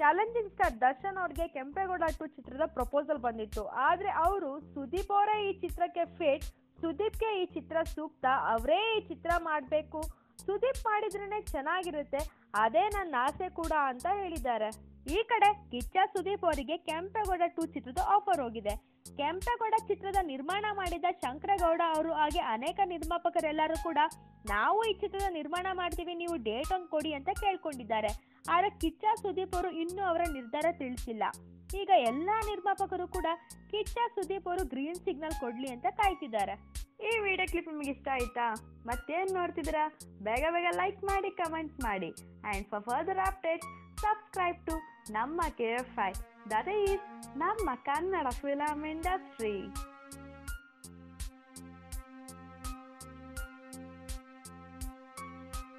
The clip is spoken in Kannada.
ಚಾಲೆಂಜಿಂಗ್ ಸ್ಟಾರ್ ದರ್ಶನ್ ಅವ್ರಿಗೆ ಕೆಂಪೇಗೌಡ 2 ಚಿತ್ರದ ಪ್ರಪೋಸಲ್ ಬಂದಿತ್ತು. ಆದ್ರೆ ಅವರು ಸುದೀಪ್ ಅವರೇ ಈ ಚಿತ್ರಕ್ಕೆ ಫಿಟ್, ಸುದೀಪ್ಗೆ ಈ ಚಿತ್ರ ಸೂಕ್ತ, ಅವರೇ ಈ ಚಿತ್ರ ಮಾಡಬೇಕು, ಸುದೀಪ್ ಮಾಡಿದ್ರೇನೆ ಚೆನ್ನಾಗಿರುತ್ತೆ, ಅದೇ ನನ್ನ ಆಸೆ ಕೂಡ ಅಂತ ಹೇಳಿದ್ದಾರೆ. ಈ ಕಡೆ ಕಿಚ್ಚ ಸುದೀಪ್ ಅವರಿಗೆ ಕೆಂಪೇಗೌಡ 2 ಚಿತ್ರದ ಆಫರ್ ಹೋಗಿದೆ. ಕೆಂಪೇಗೌಡ ಚಿತ್ರದ ನಿರ್ಮಾಣ ಮಾಡಿದ ಶಂಕರೇಗೌಡ ಅವರು ಹಾಗೆ ಅನೇಕ ನಿರ್ಮಾಪಕರೆಲ್ಲರೂ ಕೂಡ ನಾವು ಈ ಚಿತ್ರದ ನಿರ್ಮಾಣ ಮಾಡ್ತೀವಿ, ನೀವು ಡೇಟ್ ಒಂದು ಕೊಡಿ ಅಂತ ಕೇಳ್ಕೊಂಡಿದ್ದಾರೆ. ಆದರೆ ಕಿಚ್ಚ ಸುದೀಪ್ ಅವರು ಇನ್ನೂ ಅವರ ನಿರ್ಧಾರ ತಿಳಿಸಿಲ್ಲ. ಈಗ ಎಲ್ಲಾ ನಿರ್ಮಾಪಕರು ಕೂಡ ಕಿಚ್ಚ ಸುದೀಪ್ ಅವರು ಗ್ರೀನ್ ಸಿಗ್ನಲ್ ಕೊಡ್ಲಿ ಅಂತ ಕಾಯ್ತಿದ್ದಾರೆ. ಈ ವಿಡಿಯೋ ಕ್ಲಿಪ್ ನಿಮಗೆ ಇಷ್ಟ ಆಯ್ತಾ? ಮತ್ತೇನು ನೋಡ್ತಿದ್ದೀರಾ? ಬೇಗ ಬೇಗ ಲೈಕ್ ಮಾಡಿ, ಕಮೆಂಟ್ ಮಾಡಿ, and for further updates subscribe to ನಮ್ಮ KFI, ದಟ್ ಈಸ್ ನಮ್ಮ ಕನ್ನಡ ಫಿಲಂ ಇಂಡಸ್ಟ್ರಿ.